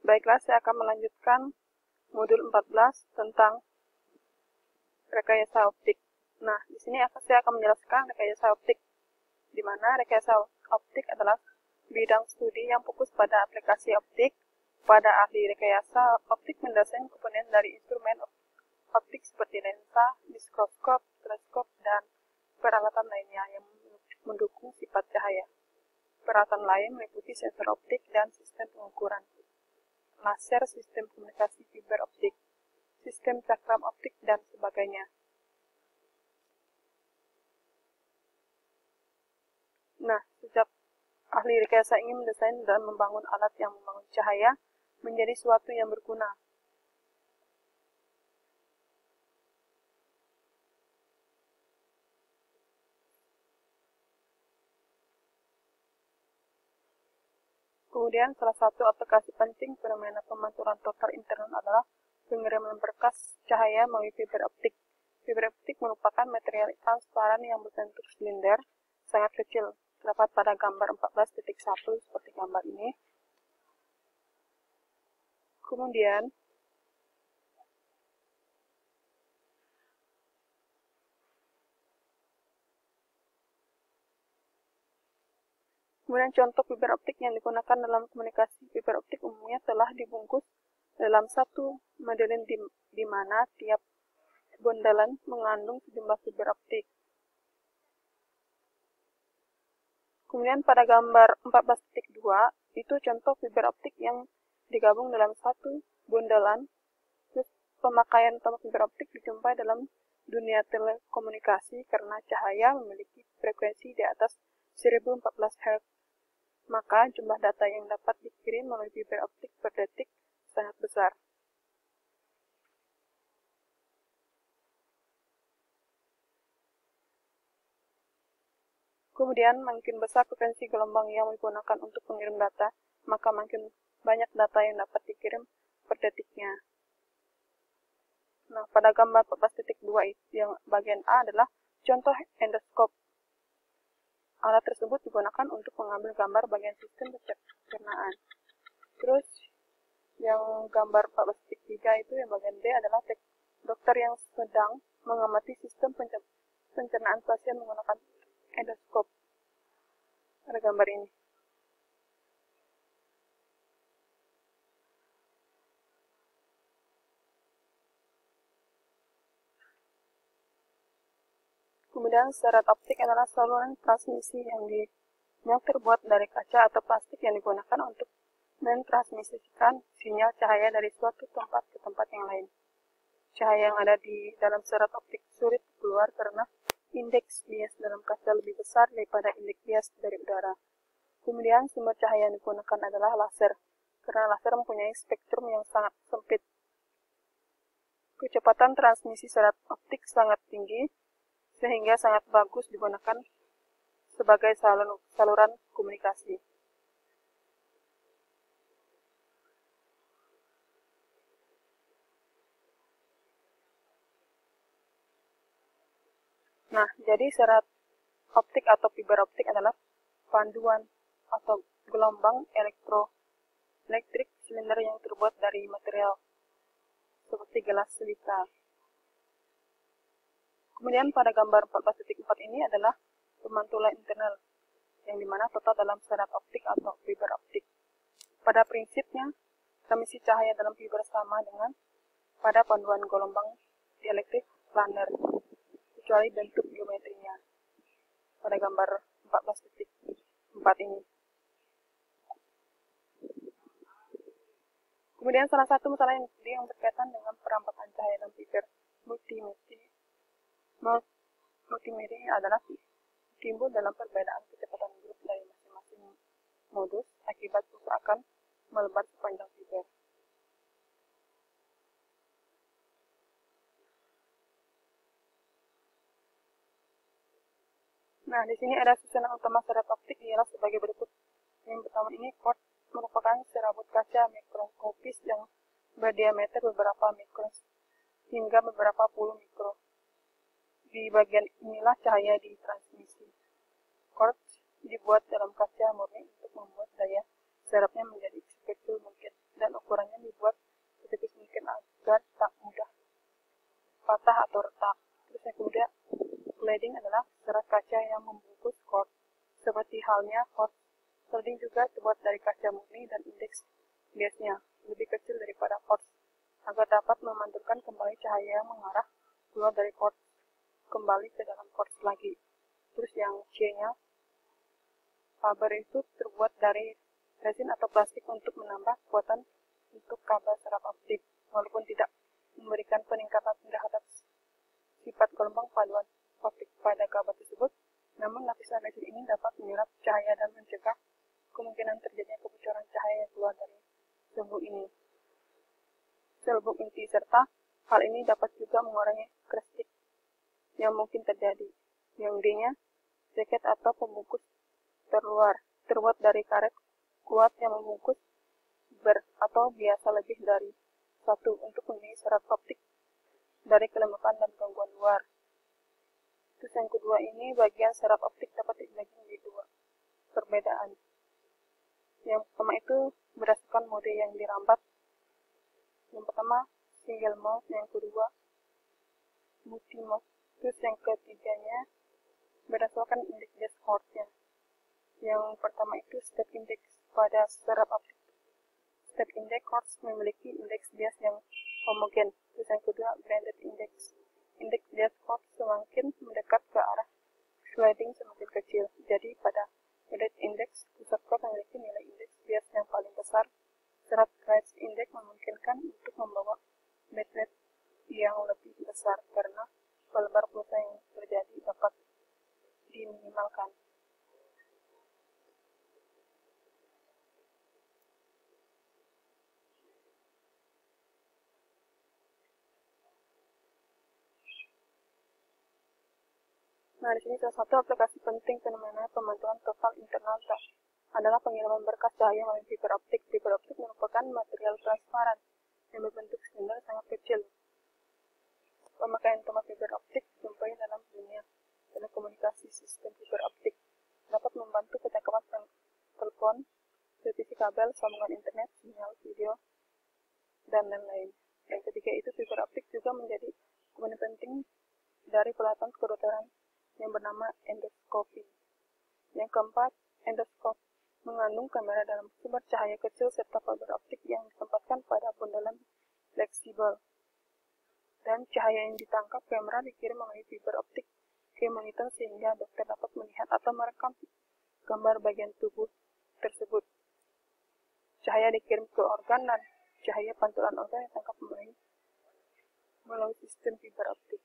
Baiklah, saya akan melanjutkan modul 14 tentang rekayasa optik. Nah, di sini saya akan menjelaskan rekayasa optik, di mana rekayasa optik adalah bidang studi yang fokus pada aplikasi optik. Pada ahli rekayasa optik mendesain komponen dari instrumen optik seperti lensa, mikroskop, teleskop, dan peralatan lainnya yang mendukung sifat cahaya. Peralatan lain meliputi sensor optik dan sistem pengukuran, laser, sistem komunikasi fiber optik, sistem cakram optik, dan sebagainya. Nah, sejak ahli rekayasa ingin mendesain dan membangun alat yang membangun cahaya menjadi suatu yang berguna. Kemudian, salah satu aplikasi penting fenomena pemantulan total internal adalah pengiriman berkas cahaya melalui fiber optik. Fiber optik merupakan material transparan yang berbentuk silinder sangat kecil, terdapat pada gambar 14.1 seperti gambar ini. Kemudian contoh fiber optik yang digunakan dalam komunikasi fiber optik umumnya telah dibungkus dalam satu modeling di mana tiap bondalan mengandung sejumlah fiber optik. Kemudian pada gambar 14.2 itu contoh fiber optik yang digabung dalam satu bondalan. Terus pemakaian utama fiber optik dijumpai dalam dunia telekomunikasi karena cahaya memiliki frekuensi di atas 1014 Hz. Maka jumlah data yang dapat dikirim melalui fiber optik per detik sangat besar. Kemudian, makin besar frekuensi gelombang yang digunakan untuk mengirim data, maka makin banyak data yang dapat dikirim per detiknya. Nah, pada gambar 14.2 yang bagian A adalah contoh endoskop. Alat tersebut digunakan untuk mengambil gambar bagian sistem pencernaan. Terus, yang gambar 14.3 itu yang bagian B adalah dokter yang sedang mengamati sistem pencernaan pasien menggunakan endoskop. Ada gambar ini. Kemudian serat optik adalah saluran transmisi yang terbuat dari kaca atau plastik yang digunakan untuk mentransmisikan sinyal cahaya dari suatu tempat ke tempat yang lain. Cahaya yang ada di dalam serat optik sulit keluar karena indeks bias dalam kaca lebih besar daripada indeks bias dari udara. Kemudian sumber cahaya yang digunakan adalah laser, karena laser mempunyai spektrum yang sangat sempit. Kecepatan transmisi serat optik sangat tinggi, sehingga sangat bagus digunakan sebagai saluran komunikasi. Nah, jadi serat optik atau fiber optik adalah panduan atau gelombang elektrik silinder yang terbuat dari material seperti gelas silika. Kemudian pada gambar 14.4 ini adalah pemantulan internal, yang dimana total dalam serat optik atau fiber optik. Pada prinsipnya, transmisi cahaya dalam fiber sama dengan pada panduan gelombang dielektrik planar, kecuali bentuk geometrinya. Pada gambar 14.4 ini. Kemudian salah satu masalah yang berkaitan dengan perampatan cahaya dalam fiber multimedia adalah timbul dalam perbedaan kecepatan grup dari masing-masing modus akibat kerusakan melebar sepanjang fiber. Nah, di sini ada susunan utama serat optik ialah sebagai berikut. Yang pertama ini cord merupakan serabut kaca mikroskopis yang berdiameter beberapa mikron hingga beberapa puluh mikro. Di bagian inilah cahaya ditransmisi. Quartz dibuat dalam kaca murni untuk membuat daya serapnya menjadi sekecil mungkin dan ukuran lain adalah serat kaca yang membungkus quartz, seperti halnya quartz. Sliding juga terbuat dari kaca murni dan indeks biasnya lebih kecil daripada quartz, agar dapat memantulkan kembali cahaya yang mengarah keluar dari quartz kembali ke dalam quartz lagi. Terus yang C-nya, fiber itu terbuat dari resin atau plastik untuk menambah kekuatan untuk kabel serap optik, walaupun tidak memberikan peningkatan terhadap sifat gelombang paduan optik pada kabel tersebut. Namun lapisan resin ini dapat menyerap cahaya dan mencegah kemungkinan terjadinya kebocoran cahaya yang keluar dari selubung inti, serta hal ini dapat juga mengurangi kristik yang mungkin terjadi. Yang D-nya, jaket atau pembungkus terluar, terbuat dari karet kuat yang membungkus atau biasa lebih dari satu untuk melindungi serat optik dari kelembapan dan gangguan luar. Terus yang kedua ini, bagian serat optik dapat dibagi menjadi dua perbedaan. Yang pertama itu berdasarkan mode yang dirambat. Yang pertama single mode, yang kedua multi mode. Terus yang ketiganya berdasarkan indeks bias quartz-nya. Yang pertama itu step index pada serat optik. Step index quartz memiliki indeks bias yang homogen. Terus yang kedua blended index. Indeks bias quartz semakin mendekat ke arah sliding semakin kecil. Jadi pada blended index pusat quartz memiliki nilai indeks bias yang paling besar. Serat Rayleigh index memungkinkan untuk membawa backlight yang lebih besar karena pelebar pulsa yang terjadi dapat diminimalkan. Nah, di sini salah satu aplikasi penting fenomena pemantauan total internal adalah pengiriman berkas cahaya melalui fiber optik. Fiber optik merupakan material transparan yang berbentuk silinder sangat kecil. Pemakaian utama fiber optik dijumpai dalam dunia telekomunikasi. Sistem fiber optik dapat membantu percakapan telepon, televisi kabel, sambungan internet, sinyal video, dan lain-lain. Yang ketiga itu fiber optik juga menjadi komponen penting dari peralatan kedokteran yang bernama endoskopi. Yang keempat, endoskop mengandung kamera dalam sumber cahaya kecil serta fiber optik yang ditempatkan pada bundalan fleksibel. Dan cahaya yang ditangkap kamera dikirim melalui fiber optik ke monitor sehingga dokter dapat melihat atau merekam gambar bagian tubuh tersebut. Cahaya dikirim ke organ dan cahaya pantulan organ ditangkap melalui sistem fiber optik.